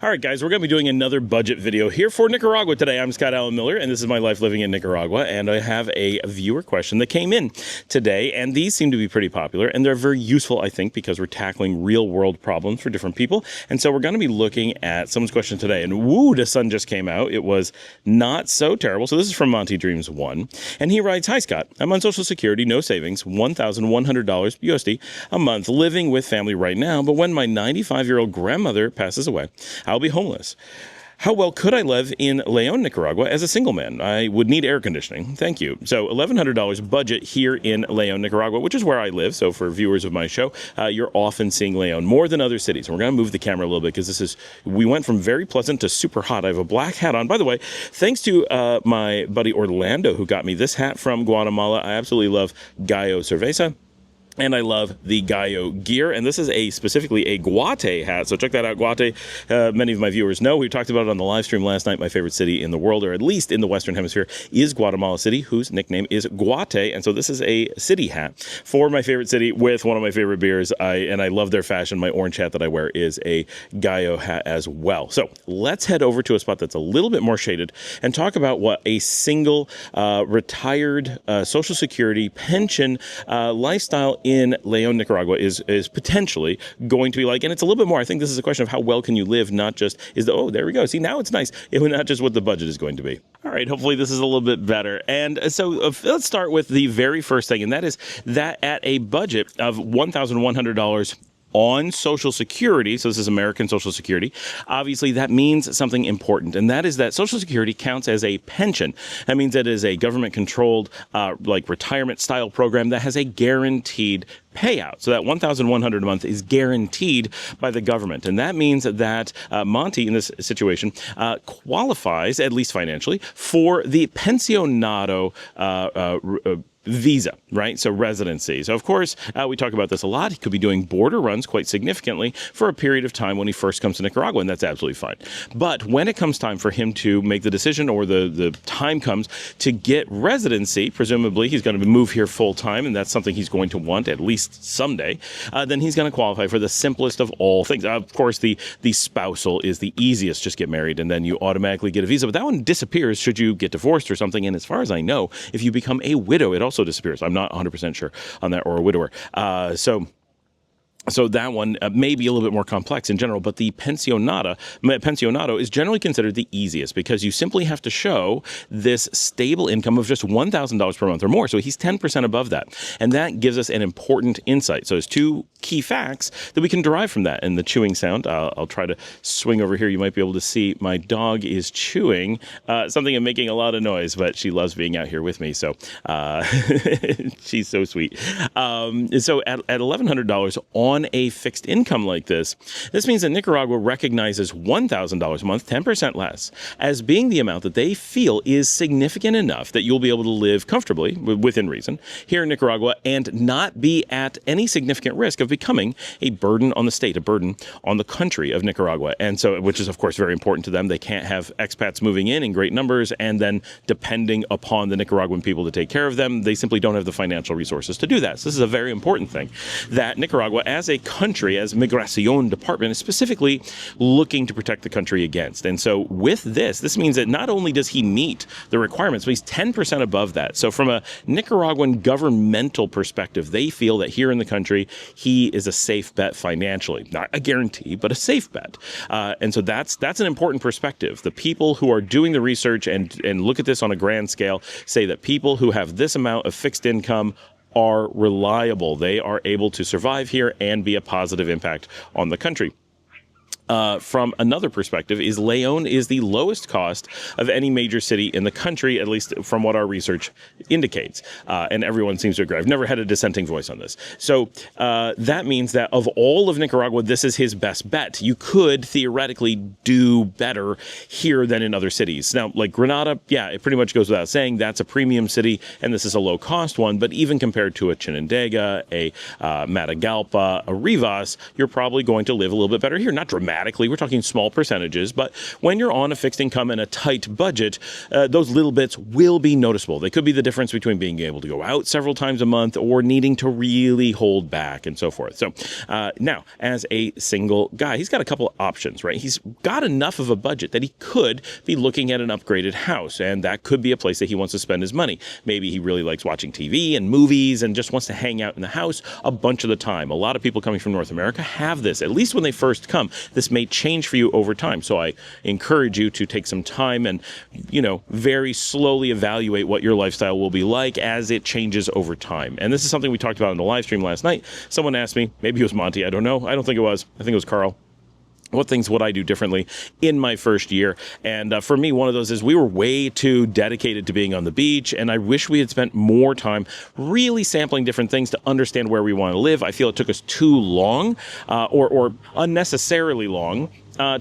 All right, guys, we're going to be doing another budget video here for Nicaragua today. I'm Scott Allen Miller, and this is my life living in Nicaragua, and I have a viewer question that came in today, and these seem to be pretty popular, and they're very useful, I think, because we're tackling real-world problems for different people, and so we're going to be looking at someone's question today, and woo, the sun just came out. It was not so terrible. So this is from Monty Dreams 1, and he writes, "Hi, Scott. I'm on Social Security, no savings, $1,100 USD a month, living with family right now, but when my 95-year-old grandmother passes away, I'll be homeless. How well could I live in Leon, Nicaragua as a single man? I would need air conditioning. Thank you." So $1,100 budget here in Leon, Nicaragua, which is where I live. So for viewers of my show, you're often seeing Leon more than other cities. And we're going to move the camera a little bit because we went from very pleasant to super hot. I have a black hat on. By the way, thanks to my buddy Orlando who got me this hat from Guatemala. I absolutely love Gallo Cerveza. And I love the Gallo gear, and this is specifically a Guate hat, so check that out, Guate. Many of my viewers know, we talked about it on the live stream last night, my favorite city in the world, or at least in the Western Hemisphere, is Guatemala City, whose nickname is Guate, and so this is a city hat for my favorite city with one of my favorite beers, and I love their fashion. My orange hat that I wear is a Gallo hat as well. So let's head over to a spot that's a little bit more shaded and talk about what a single retired Social Security pension lifestyle in Leon, Nicaragua is potentially going to be like. And it's a little bit more. I think this is a question of how well can you live, not just oh, there we go. See, now it's nice. Not just what the budget is going to be. All right, hopefully this is a little bit better. And so let's start with the very first thing, and that is that at a budget of $1,100 on Social Security, so this is American Social Security, obviously that means something important, and that is that Social Security counts as a pension. That means it is a government-controlled, like retirement-style program that has a guaranteed payout. So that $1,100 a month is guaranteed by the government, and that means that Monty, in this situation, qualifies, at least financially, for the pensionado visa, right? So residency. So of course, we talk about this a lot. He could be doing border runs quite significantly for a period of time when he first comes to Nicaragua, and that's absolutely fine. But when it comes time for him to make the decision, or the time comes to get residency, presumably he's going to move here full time, and that's something he's going to want at least someday, then he's going to qualify for the simplest of all things. Of course, the spousal is the easiest. Just get married and then you automatically get a visa, but that one disappears should you get divorced or something. And as far as I know, if you become a widow, it also disappears. I'm not 100% sure on that, or a widower. So that one may be a little bit more complex in general, but the pensionado is generally considered the easiest because you simply have to show this stable income of just $1,000 per month or more. So he's 10% above that. And that gives us an important insight. So there's two key facts that we can derive from that. And the chewing sound, I'll try to swing over here. You might be able to see my dog is chewing something and making a lot of noise, but she loves being out here with me. So she's so sweet. So at $1,100 on a fixed income like this means that Nicaragua recognizes $1,000 a month, 10% less, as being the amount that they feel is significant enough that you'll be able to live comfortably, within reason, here in Nicaragua and not be at any significant risk of becoming a burden on the state, a burden on the country of Nicaragua. And so, which is, of course, very important to them. They can't have expats moving in great numbers and then depending upon the Nicaraguan people to take care of them. They simply don't have the financial resources to do that. So this is a very important thing that Nicaragua, as a country, as Migracion department, is specifically looking to protect the country against. And so with this means that not only does he meet the requirements, but he's 10% above that. So from a Nicaraguan governmental perspective, they feel that here in the country, he is a safe bet financially. Not a guarantee, but a safe bet. And so that's an important perspective. The people who are doing the research and look at this on a grand scale say that people who have this amount of fixed income are reliable. They are able to survive here and be a positive impact on the country. From another perspective, Leon is the lowest cost of any major city in the country, at least from what our research indicates. And everyone seems to agree. I've never had a dissenting voice on this. So that means that of all of Nicaragua, this is his best bet. You could theoretically do better here than in other cities. Now, like Granada, yeah, it pretty much goes without saying that's a premium city, and this is a low-cost one. But even compared to a Chinandega, a Matagalpa, a Rivas, you're probably going to live a little bit better here. Not dramatically dramatically. We're talking small percentages, but when you're on a fixed income and a tight budget, those little bits will be noticeable. They could be the difference between being able to go out several times a month or needing to really hold back and so forth. So now, as a single guy, he's got a couple of options, right? He's got enough of a budget that he could be looking at an upgraded house, and that could be a place that he wants to spend his money. Maybe he really likes watching TV and movies and just wants to hang out in the house a bunch of the time. A lot of people coming from North America have this, at least when they first come. This may change for you over time. So I encourage you to take some time and, very slowly evaluate what your lifestyle will be like as it changes over time. And this is something we talked about in the live stream last night. Someone asked me, maybe it was Monty, I don't know. I don't think it was. I think it was Carl. What things would I do differently in my first year? And for me, one of those is we were way too dedicated to being on the beach, and I wish we had spent more time really sampling different things to understand where we want to live. I feel it took us too long or unnecessarily long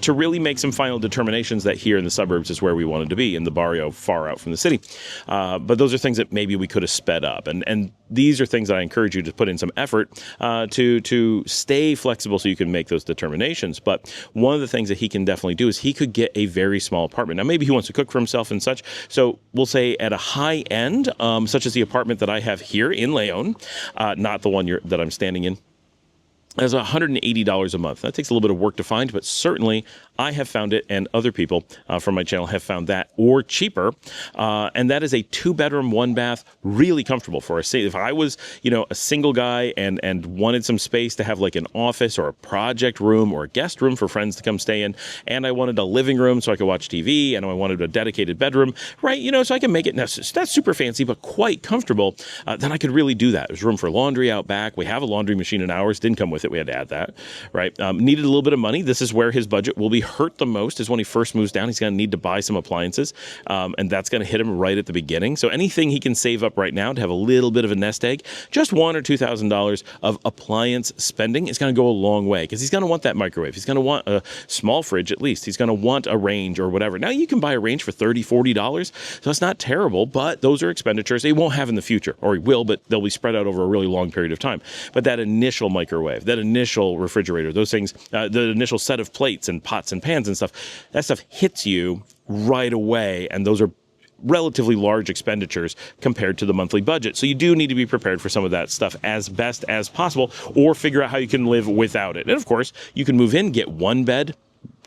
to really make some final determinations that here in the suburbs is where we wanted to be, in the barrio far out from the city. But those are things that maybe we could have sped up. And these are things that I encourage you to put in some effort to stay flexible so you can make those determinations. But one of the things that he can definitely do is he could get a very small apartment. Now, maybe he wants to cook for himself and such. So we'll say at a high end, such as the apartment that I have here in Leon, not the one that I'm standing in. That's $180 a month. That takes a little bit of work to find, but certainly I have found it, and other people from my channel have found that, or cheaper. And that is a 2-bedroom, 1-bath, really comfortable for us. Say if I was, a single guy and wanted some space to have like an office or a project room or a guest room for friends to come stay in, and I wanted a living room so I could watch TV, and I wanted a dedicated bedroom, right? So I can make it not super fancy, but quite comfortable. Then I could really do that. There's room for laundry out back. We have a laundry machine in ours. Didn't come with it. We had to add that, right? Needed a little bit of money. This is where his budget will be hurt the most, is when he first moves down. He's going to need to buy some appliances, and that's going to hit him right at the beginning. So anything he can save up right now to have a little bit of a nest egg, just $1,000 or $2,000 of appliance spending is going to go a long way, because he's going to want that microwave. He's going to want a small fridge at least. He's going to want a range or whatever. Now you can buy a range for $30, $40, so it's not terrible, but those are expenditures he won't have in the future, or he will, but they'll be spread out over a really long period of time. But that initial microwave, that initial refrigerator, those things, the initial set of plates and pots and pans and stuff, that stuff hits you right away, and those are relatively large expenditures compared to the monthly budget. So you do need to be prepared for some of that stuff as best as possible, or figure out how you can live without it. And of course, you can move in, get one bed,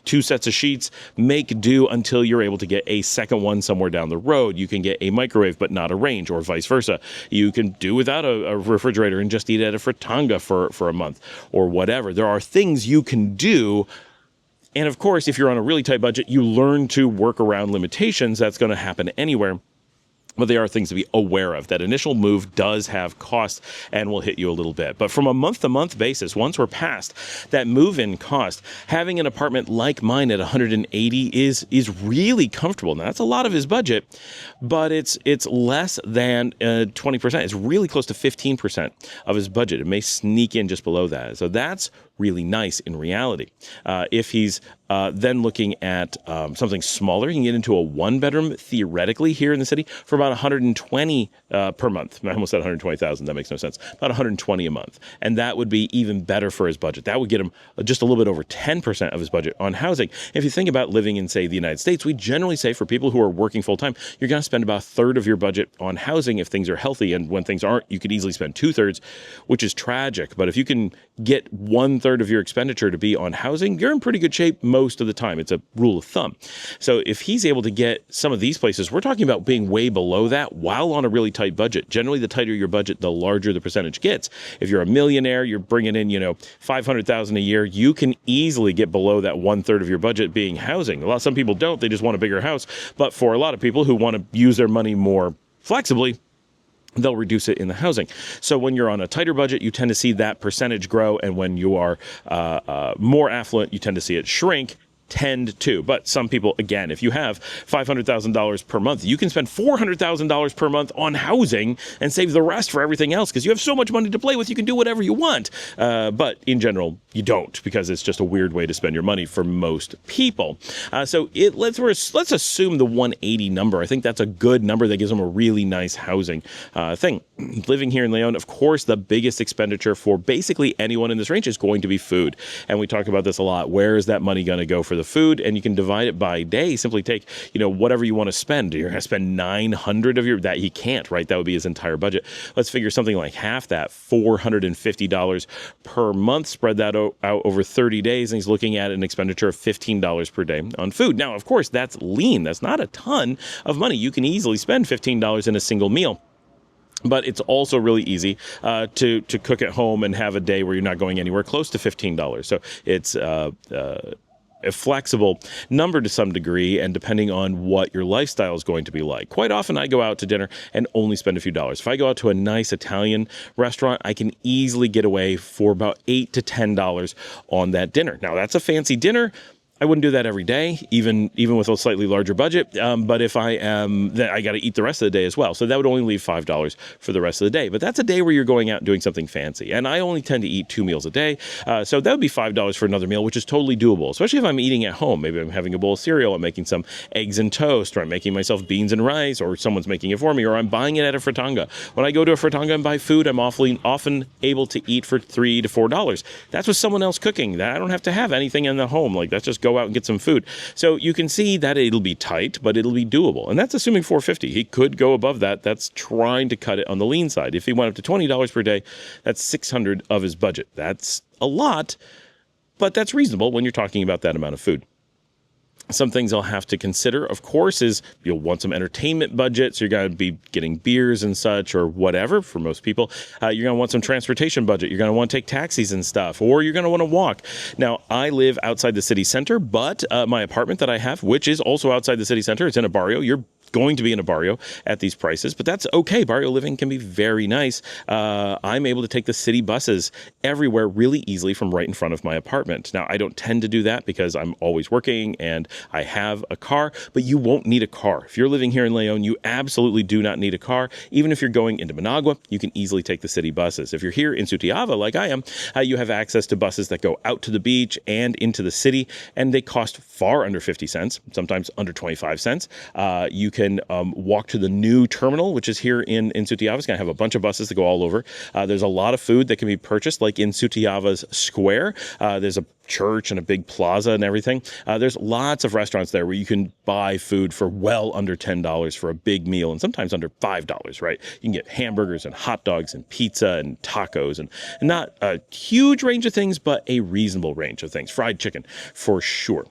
2 sets of sheets, make do until you're able to get a second one somewhere down the road. You can get a microwave but not a range, or vice versa. You can do without a refrigerator and just eat at a fritanga for a month or whatever. There are things you can do. And of course, if you're on a really tight budget, you learn to work around limitations. That's going to happen anywhere. But they are things to be aware of. That initial move does have cost and will hit you a little bit. But from a month-to-month basis, once we're past that move-in cost, having an apartment like mine at $180 is really comfortable. Now, that's a lot of his budget, but it's less than 20%. It's really close to 15% of his budget. It may sneak in just below that. So that's really nice in reality. If he's then looking at something smaller, he can get into a 1-bedroom theoretically here in the city for about $120 per month. I almost said $120,000. That makes no sense. About $120 a month. And that would be even better for his budget. That would get him just a little bit over 10% of his budget on housing. If you think about living in, say, the United States, we generally say for people who are working full-time, you're going to spend about 1/3 of your budget on housing if things are healthy. And when things aren't, you could easily spend 2/3, which is tragic. But if you can get 1/3 of your expenditure to be on housing, you're in pretty good shape most of the time. It's a rule of thumb. So if he's able to get some of these places, we're talking about being way below that while on a really tight budget. Generally, the tighter your budget, the larger the percentage gets. If you're a millionaire, you're bringing in, $500,000 a year, you can easily get below that 1/3 of your budget being housing. Some people don't. They just want a bigger house. But for a lot of people who want to use their money more flexibly, they'll reduce it in the housing. So when you're on a tighter budget, you tend to see that percentage grow. And when you are more affluent, you tend to see it shrink. tend to. But some people, again, if you have $500,000 per month, you can spend $400,000 per month on housing and save the rest for everything else because you have so much money to play with. You can do whatever you want. But in general, you don't, because it's just a weird way to spend your money for most people. So let's assume the 180 number. I think that's a good number that gives them a really nice housing thing. Living here in Leon, of course, the biggest expenditure for basically anyone in this range is going to be food. And we talk about this a lot. Where is that money going to go for the food? And you can divide it by day. Simply take, whatever you want to spend. You're going to spend 900 of that. He can't, right? That would be his entire budget. Let's figure something like half that, $450 per month. Spread that out over 30 days. And he's looking at an expenditure of $15 per day on food. Now, of course, that's lean. That's not a ton of money. You can easily spend $15 in a single meal. But it's also really easy to cook at home and have a day where you're not going anywhere close to $15. So it's a flexible number to some degree, and depending on what your lifestyle is going to be like. Quite often I go out to dinner and only spend a few dollars. If I go out to a nice Italian restaurant, I can easily get away for about $8 to $10 on that dinner. Now, that's a fancy dinner. I wouldn't do that every day, even with a slightly larger budget. But if I am, then I got to eat the rest of the day as well. So that would only leave $5 for the rest of the day. But that's a day where you're going out and doing something fancy. And I only tend to eat 2 meals a day. So that would be $5 for another meal, which is totally doable, especially if I'm eating at home. Maybe I'm having a bowl of cereal, I'm making some eggs and toast, or I'm making myself beans and rice, or someone's making it for me, or I'm buying it at a fritanga. When I go to a fritanga and buy food, I'm often able to eat for $3 to $4. That's with someone else cooking. I don't have to have anything in the home. Like, let's just go out and get some food. So you can see that it'll be tight, but it'll be doable. And that's assuming $450. He could go above that. That's trying to cut it on the lean side. If he went up to $20 per day, that's $600 of his budget. That's a lot, but that's reasonable when you're talking about that amount of food. Some things I'll have to consider, of course, is you'll want some entertainment budget. So you're going to be getting beers and such, or whatever for most people. You're going to want some transportation budget. You're going to want to take taxis and stuff, or you're going to want to walk. Now, I live outside the city center, but my apartment that I have, which is also outside the city center, it's in a barrio. You're going to be in a barrio at these prices, but that's okay. Barrio living can be very nice. I'm able to take the city buses everywhere really easily from right in front of my apartment. Now, I don't tend to do that because I'm always working and I have a car, but you won't need a car. If you're living here in Leon, you absolutely do not need a car. Even if you're going into Managua, you can easily take the city buses. If you're here in Sutiava, like I am, you have access to buses that go out to the beach and into the city, and they cost far under 50 cents, sometimes under 25 cents. You can walk to the new terminal, which is here in Sutiava. It's going to have a bunch of buses that go all over. There's a lot of food that can be purchased, like in Sutiava's square. There's a church and a big plaza and everything. There's lots of restaurants there where you can buy food for well under $10 for a big meal, and sometimes under $5, right? You can get hamburgers and hot dogs and pizza and tacos, and not a huge range of things, but a reasonable range of things. Fried chicken, for sure.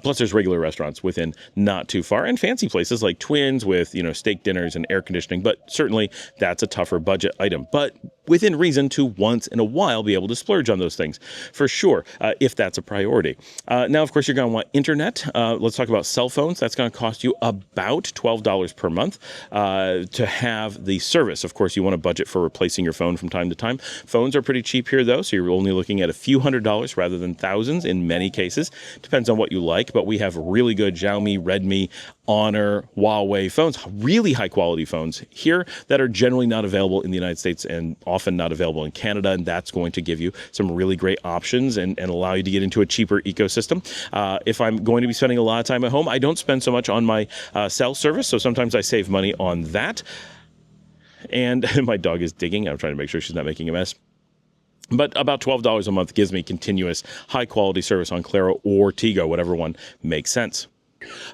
Plus, there's regular restaurants within not too far, and fancy places like Twins with, steak dinners and air conditioning. But certainly that's a tougher budget item. But within reason to once in a while be able to splurge on those things, for sure, if that's a priority. Now, of course, you're going to want internet. Let's talk about cell phones. That's going to cost you about $12 per month to have the service. Of course, you want to budget for replacing your phone from time to time. Phones are pretty cheap here, though, so you're only looking at a few $100s rather than thousands in many cases. Depends on what you like, but we have really good Xiaomi, Redmi, Honor, Huawei phones, really high quality phones here that are generally not available in the United States and often not available in Canada, and that's going to give you some really great options and allow you to get into a cheaper ecosystem. If I'm going to be spending a lot of time at home, I don't spend so much on my cell service, so sometimes I save money on that. And my dog is digging. I'm trying to make sure she's not making a mess. But about $12 a month gives me continuous high-quality service on Claro or Tigo, whatever one makes sense.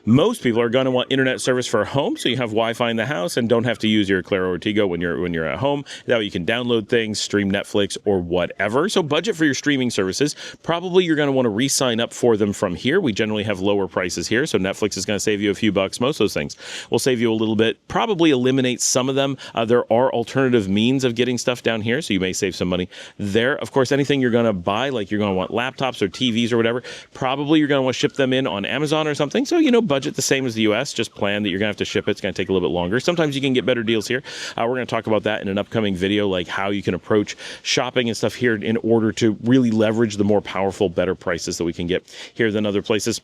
Most people are going to want internet service for home, so you have Wi-Fi in the house and don't have to use your Claro or Tigo when you're at home. That way you can download things, stream Netflix or whatever. So budget for your streaming services. Probably you're going to want to re-sign up for them from here. We generally have lower prices here, so Netflix is going to save you a few bucks. Most of those things will save you a little bit. Probably eliminate some of them. There are alternative means of getting stuff down here, so you may save some money there. Of course, anything you're going to buy, like you're going to want laptops or TVs or whatever, probably you're going to want to ship them in on Amazon or something. So So, budget the same as the U.S. Just plan that you're going to have to ship it. It's going to take a little bit longer. Sometimes you can get better deals here. We're going to talk about that in an upcoming video, like how you can approach shopping and stuff here in order to really leverage the more powerful, better prices that we can get here than other places.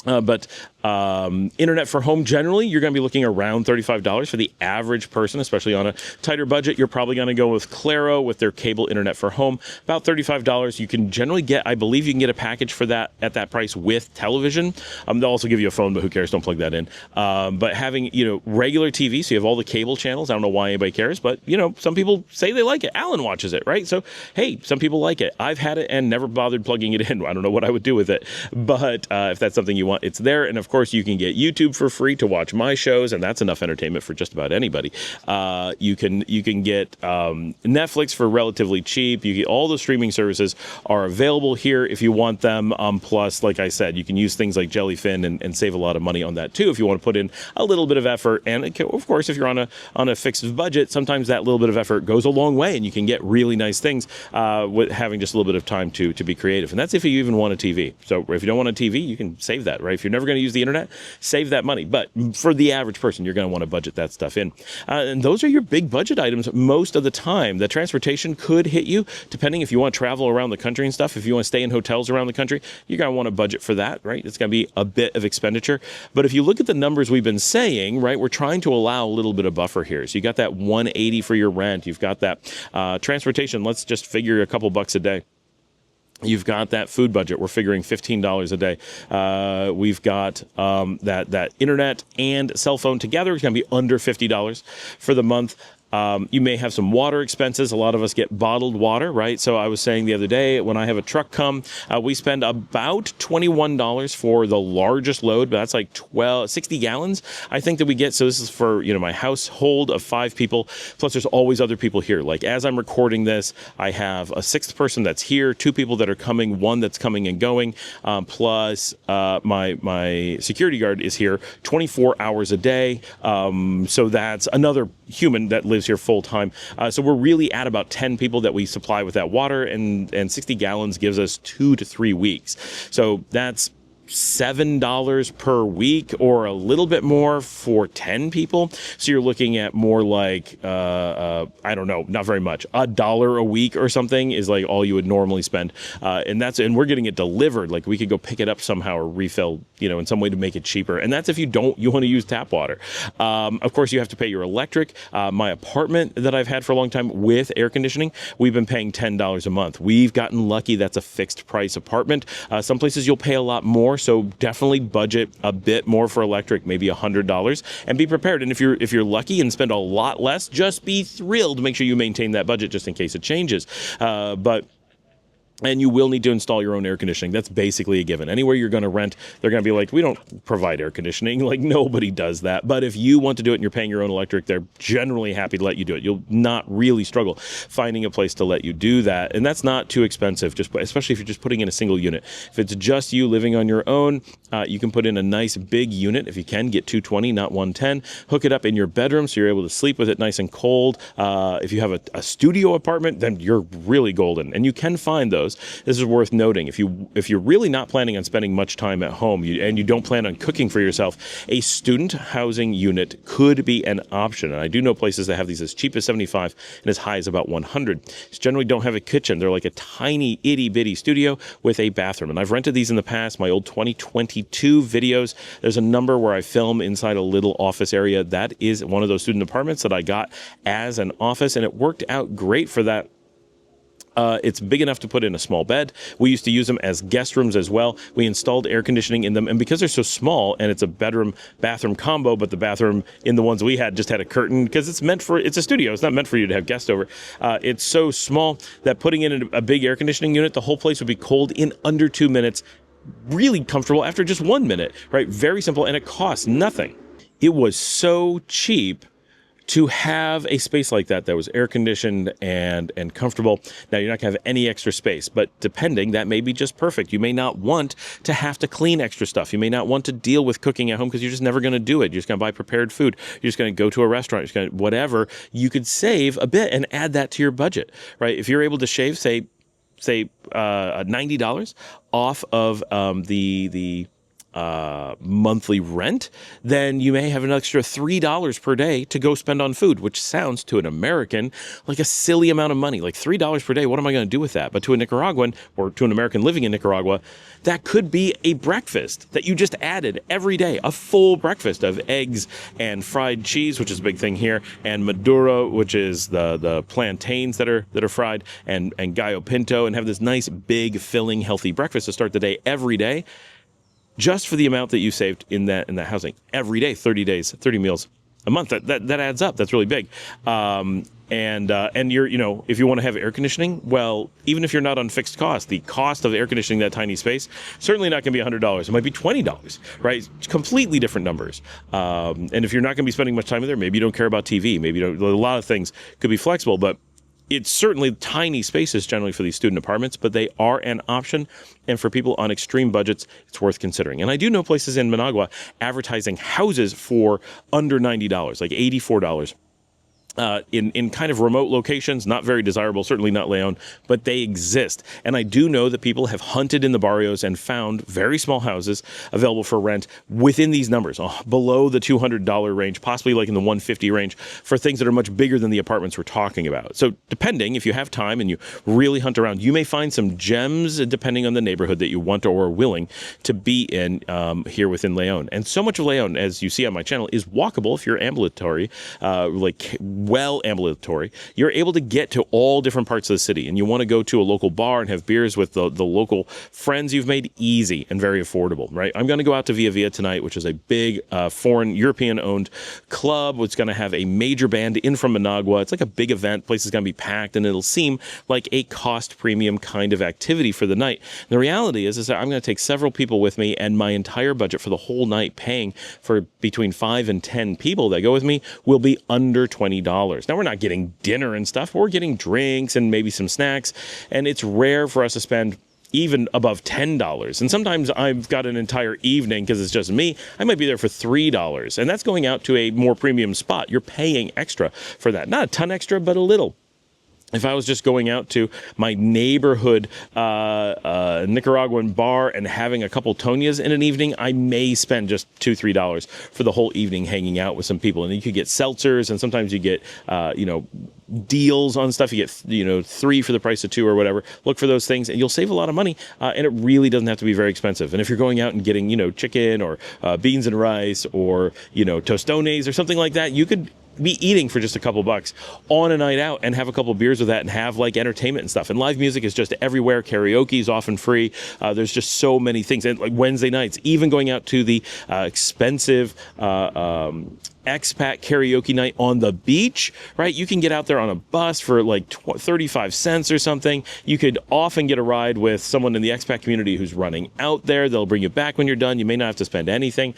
But internet for home, generally, you're going to be looking around $35 for the average person, especially on a tighter budget. You're probably going to go with Claro with their cable internet for home, about $35. You can generally get, I believe you can get a package for that at that price with television. They'll also give you a phone, but who cares? Don't plug that in. But having, regular TV, so you have all the cable channels. I don't know why anybody cares, but, some people say they like it. Alan watches it, right? So, hey, some people like it. I've had it and never bothered plugging it in. I don't know what I would do with it. But if that's something you want, it's there. And of course, you can get YouTube for free to watch my shows, and that's enough entertainment for just about anybody. You can get Netflix for relatively cheap. You get all the streaming services are available here if you want them. Plus, like I said, you can use things like Jellyfin and save a lot of money on that too if you want to put in a little bit of effort. And of course, if you're on a fixed budget, sometimes that little bit of effort goes a long way, and you can get really nice things with having just a little bit of time to be creative. And that's if you even want a TV. So if you don't want a TV, you can save that, right? If you're never going to use the internet, save that money. But for the average person, you're going to want to budget that stuff in. And those are your big budget items most of the time. The transportation could hit you, depending if you want to travel around the country and stuff. If you want to stay in hotels around the country, you're going to want to budget for that, right? It's going to be a bit of expenditure. But if you look at the numbers we've been saying, right, we're trying to allow a little bit of buffer here. So you got that $180 for your rent. You've got that transportation. Let's just figure a couple bucks a day. You've got that food budget. We're figuring $15 a day. We've got that internet and cell phone together. It's going to be under $50 for the month. You may have some water expenses. A lot of us get bottled water, right? So I was saying the other day, when I have a truck come, we spend about $21 for the largest load, but that's like 60 gallons, I think, that we get. So this is for, my household of 5 people. Plus, there's always other people here. Like, as I'm recording this, I have a 6th person that's here, 2 people that are coming, 1 that's coming and going, plus my security guard is here 24 hours a day. So that's another human that lives here full time. So we're really at about 10 people that we supply with that water, and 60 gallons gives us 2 to 3 weeks. So that's $7 per week, or a little bit more for 10 people. So you're looking at more like, I don't know, not very much. $1 a week or something is like all you would normally spend. And we're getting it delivered. Like, we could go pick it up somehow or refill, in some way to make it cheaper. And that's if you want to use tap water. Of course, you have to pay your electric. My apartment that I've had for a long time with air conditioning, we've been paying $10 a month. We've gotten lucky. That's a fixed price apartment. Some places you'll pay a lot more. So definitely budget a bit more for electric, maybe $100, and be prepared. And if you're lucky and spend a lot less, just be thrilled. Make sure you maintain that budget just in case it changes. And you will need to install your own air conditioning. That's basically a given. Anywhere you're going to rent, they're going to be like, we don't provide air conditioning. Like, nobody does that. But if you want to do it and you're paying your own electric, they're generally happy to let you do it. You'll not really struggle finding a place to let you do that. And that's not too expensive, especially if you're just putting in a single unit. If it's just you living on your own, you can put in a nice big unit. If you can, get 220, not 110. Hook it up in your bedroom so you're able to sleep with it nice and cold. If you have a studio apartment, then you're really golden. And you can find those. This is worth noting. If you're really not planning on spending much time at home, and you don't plan on cooking for yourself, a student housing unit could be an option. And I do know places that have these as cheap as $75 and as high as about $100. Just generally don't have a kitchen. They're like a tiny itty bitty studio with a bathroom. And I've rented these in the past. My old 2022 videos, there's a number where I film inside a little office area. That is one of those student apartments that I got as an office, and it worked out great for that. It's big enough to put in a small bed. We used to use them as guest rooms as well. We installed air conditioning in them, and because they're so small, and it's a bedroom-bathroom combo, but the bathroom in the ones we had just had a curtain, because it's a studio. It's not meant for you to have guests over. It's so small that putting in a big air conditioning unit, the whole place would be cold in under 2 minutes. Really comfortable after just 1 minute, right? Very simple, and it costs nothing. It was so cheap to have a space like that was air conditioned and comfortable. Now, you're not going to have any extra space, but depending, that may be just perfect. You may not want to have to clean extra stuff. You may not want to deal with cooking at home because you're just never going to do it. You're just going to buy prepared food. You're just going to go to a restaurant. You're just going to whatever. You could save a bit and add that to your budget, right? If you're able to shave, say $90 off of the monthly rent, then you may have an extra $3 per day to go spend on food, which sounds to an American like a silly amount of money. Like $3 per day, what am I going to do with that? But to a Nicaraguan or to an American living in Nicaragua, that could be a breakfast that you just added every day, a full breakfast of eggs and fried cheese, which is a big thing here, and maduro, which is the plantains that are fried, and gallo pinto, and have this nice, big, filling, healthy breakfast to start the day every day, just for the amount that you saved in that housing every day, 30 days, 30 meals a month. That adds up. That's really big. And you're, if you want to have air conditioning, well, even if you're not on fixed cost, the cost of air conditioning that tiny space, certainly not going to be $100. It might be $20, right? It's completely different numbers. And if you're not going to be spending much time in there, maybe you don't care about TV. Maybe you don't, a lot of things could be flexible, but it's certainly tiny spaces generally for these student apartments, but they are an option. And for people on extreme budgets, it's worth considering. And I do know places in Managua advertising houses for under $90, like $84. In kind of remote locations, not very desirable, certainly not Leon, but they exist. And I do know that people have hunted in the barrios and found very small houses available for rent within these numbers, below the $200 range, possibly like in the $150 range, for things that are much bigger than the apartments we're talking about. So depending, if you have time and you really hunt around, you may find some gems depending on the neighborhood that you want or are willing to be in here within Leon. And so much of Leon, as you see on my channel, is walkable if you're ambulatory, ambulatory. You're able to get to all different parts of the city, and you want to go to a local bar and have beers with the local friends you've made, easy and very affordable, right? I'm going to go out to Via Via tonight, which is a big foreign European-owned club. It's going to have a major band in from Managua. It's like a big event. Place is going to be packed, and it'll seem like a cost premium kind of activity for the night. And the reality is that I'm going to take several people with me, and my entire budget for the whole night, paying for between 5 and 10 people that go with me, will be under $20. Now, we're not getting dinner and stuff, but we're getting drinks and maybe some snacks, and it's rare for us to spend even above $10. And sometimes I've got an entire evening because it's just me. I might be there for $3, and that's going out to a more premium spot. You're paying extra for that. Not a ton extra, but a little. If I was just going out to my neighborhood Nicaraguan bar and having a couple Tonias in an evening, I may spend just $2, $3 for the whole evening hanging out with some people. And you could get seltzers, and sometimes you get, deals on stuff. You get, 3 for the price of 2 or whatever. Look for those things, and you'll save a lot of money. And it really doesn't have to be very expensive. And if you're going out and getting, chicken or beans and rice or, tostones or something like that, you could be eating for just a couple bucks on a night out and have a couple beers with that and have like entertainment and stuff. And live music is just everywhere. Karaoke is often free. There's just so many things. And like Wednesday nights, even going out to the expensive Expat karaoke night on the beach, right? You can get out there on a bus for like 35 cents or something. You could often get a ride with someone in the expat community who's running out there. They'll bring you back when you're done. You may not have to spend anything.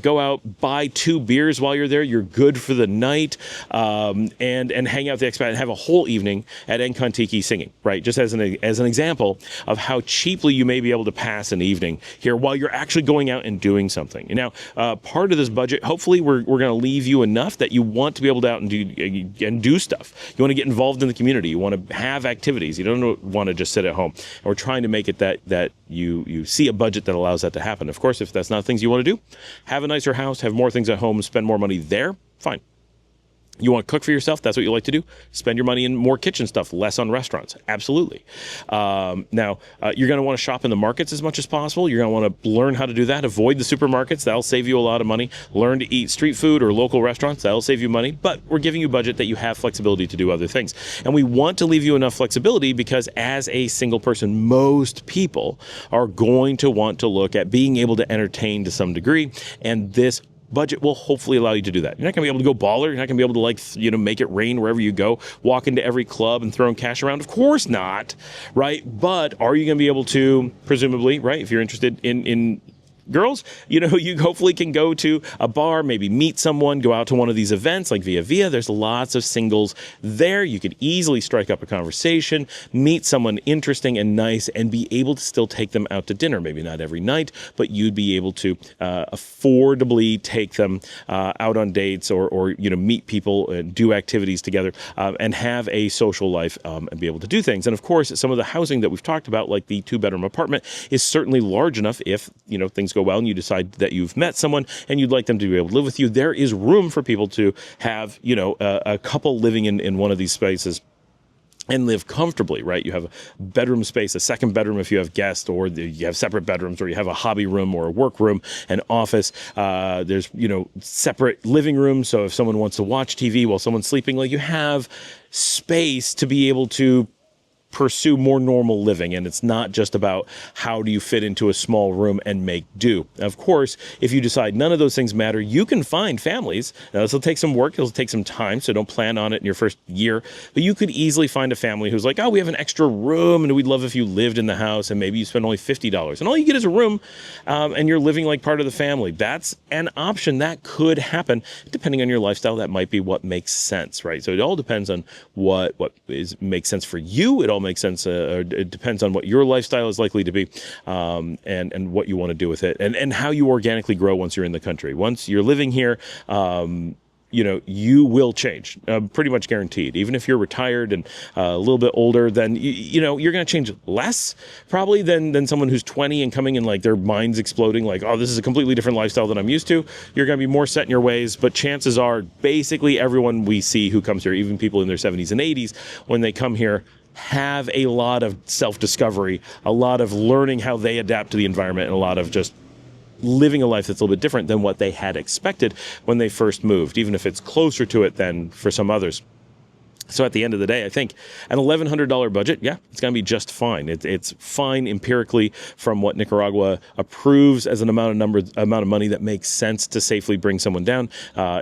Go out, buy 2 beers while you're there. You're good for the night, and hang out at the expat and have a whole evening at Encontiki singing, right? Just as an example of how cheaply you may be able to pass an evening here while you're actually going out and doing something. And now, part of this budget, hopefully we're going to leave you enough that you want to be able to out and do stuff. You want to get involved in the community. You want to have activities. You don't want to just sit at home. And we're trying to make it that you see a budget that allows that to happen. Of course, if that's not things you want to do, have a nicer house, have more things at home, spend more money there, fine. You want to cook for yourself? That's what you like to do? Spend your money in more kitchen stuff, less on restaurants. Absolutely. Now, you're going to want to shop in the markets as much as possible. You're going to want to learn how to do that. Avoid the supermarkets. That'll save you a lot of money. Learn to eat street food or local restaurants. That'll save you money. But we're giving you a budget that you have flexibility to do other things. And we want to leave you enough flexibility because as a single person, most people are going to want to look at being able to entertain to some degree. And this budget will hopefully allow you to do that. You're not going to be able to go baller. You're not going to be able to make it rain wherever you go, walk into every club and throwing cash around. Of course not, right? But are you going to be able to, presumably, right, if you're interested in girls, you hopefully can go to a bar, maybe meet someone, go out to one of these events like Via Via. There's lots of singles there. You could easily strike up a conversation, meet someone interesting and nice, and be able to still take them out to dinner. Maybe not every night, but you'd be able to affordably take them out on dates or meet people and do activities together and have a social life and be able to do things. And of course, some of the housing that we've talked about, like the 2-bedroom apartment, is certainly large enough if, things go well and you decide that you've met someone and you'd like them to be able to live with you, there is room for people to have, a couple living in one of these spaces and live comfortably, right? You have a bedroom space, a second bedroom if you have guests, or you have separate bedrooms, or you have a hobby room or a work room, an office. There's, separate living rooms. So if someone wants to watch TV while someone's sleeping, like, you have space to be able to pursue more normal living. And it's not just about how do you fit into a small room and make do. Of course, if you decide none of those things matter, you can find families. Now, this will take some work. It'll take some time. So don't plan on it in your first year. But you could easily find a family who's like, oh, we have an extra room and we'd love if you lived in the house, and maybe you spend only $50 and all you get is a room, and you're living like part of the family. That's an option that could happen depending on your lifestyle. That might be what makes sense, right? So it all depends on what makes sense for you. It all makes sense. It depends on what your lifestyle is likely to be, and what you want to do with it, and how you organically grow once you're in the country. Once you're living here, you will change, pretty much guaranteed. Even if you're retired and a little bit older, then you're going to change less probably than someone who's 20 and coming in like their mind's exploding, like, oh, this is a completely different lifestyle than I'm used to. You're going to be more set in your ways. But chances are, basically everyone we see who comes here, even people in their 70s and 80s, when they come here, have a lot of self-discovery, a lot of learning how they adapt to the environment, and a lot of just living a life that's a little bit different than what they had expected when they first moved, even if it's closer to it than for some others. So at the end of the day, I think an $1,100 budget, yeah, it's going to be just fine. It's fine empirically from what Nicaragua approves as an amount of money that makes sense to safely bring someone down.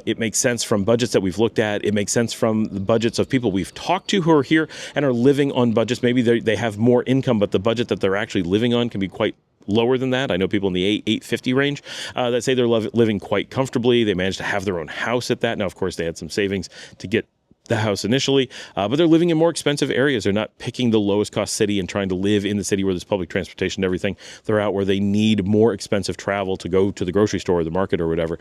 It makes sense from budgets that we've looked at. It makes sense from the budgets of people we've talked to who are here and are living on budgets. Maybe they have more income, but the budget that they're actually living on can be quite lower than that. I know people in the $850 range that say they're living quite comfortably. They managed to have their own house at that. Now, of course, they had some savings to get the house initially, but they're living in more expensive areas. They're not picking the lowest cost city and trying to live in the city where there's public transportation and everything. They're out where they need more expensive travel to go to the grocery store or the market or whatever,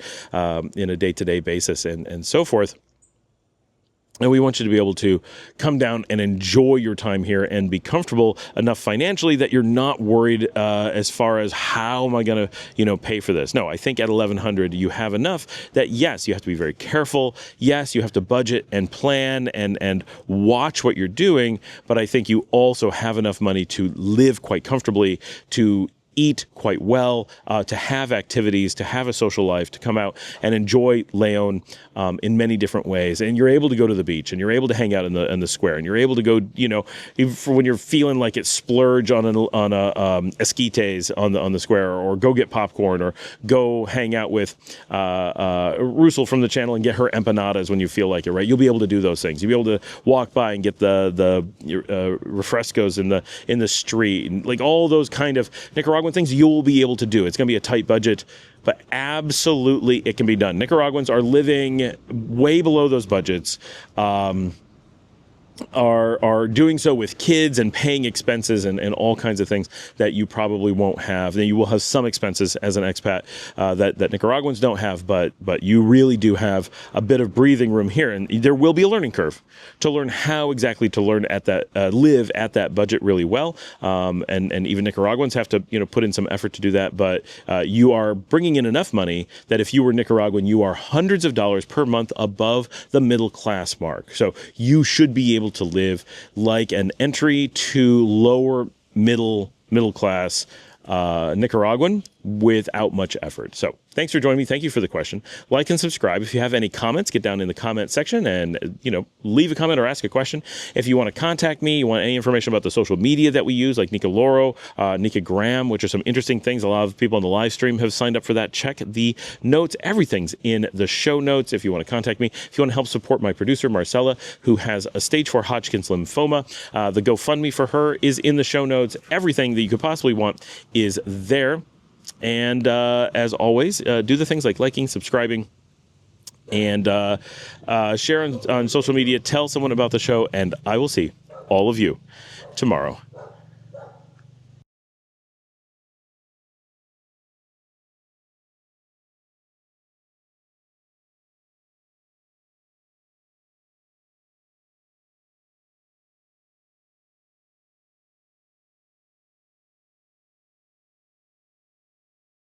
in a day-to-day basis and so forth. And we want you to be able to come down and enjoy your time here and be comfortable enough financially that you're not worried as far as how am I going to, pay for this. No, I think at $1,100 you have enough that, yes, you have to be very careful. Yes, you have to budget and plan and watch what you're doing. But I think you also have enough money to live quite comfortably, to eat quite well, to have activities, to have a social life, to come out and enjoy Leon in many different ways. And you're able to go to the beach, and you're able to hang out in the square, and you're able to go, even for when you're feeling like it, splurge on a esquites on the square, or go get popcorn, or go hang out with Russell from the channel and get her empanadas when you feel like it, right? You'll be able to do those things. You'll be able to walk by and get the refrescos in the street, and like all those kind of Nicaraguan things you'll be able to do. It's going to be a tight budget, but absolutely it can be done. Nicaraguans are living way below those budgets, are doing so with kids and paying expenses and all kinds of things that you probably won't have. Then you will have some expenses as an expat that Nicaraguans don't have, but you really do have a bit of breathing room here, and there will be a learning curve to learn how exactly to live at that budget really well. And even Nicaraguans have to put in some effort to do that. But you are bringing in enough money that if you were Nicaraguan, you are hundreds of dollars per month above the middle class mark. So you should be able to live like an entry to lower middle class Nicaraguan without much effort. So thanks for joining me. Thank you for the question. Like and subscribe. If you have any comments, get down in the comment section and, leave a comment or ask a question. If you want to contact me, you want any information about the social media that we use, like Nika Loro, Nika Graham, which are some interesting things. A lot of people on the live stream have signed up for that. Check the notes. Everything's in the show notes if you want to contact me. If you want to help support my producer, Marcela, who has a stage 4 Hodgkin's lymphoma, the GoFundMe for her is in the show notes. Everything that you could possibly want is there. And as always, do the things like liking, subscribing, and share on social media. Tell someone about the show, and I will see all of you tomorrow.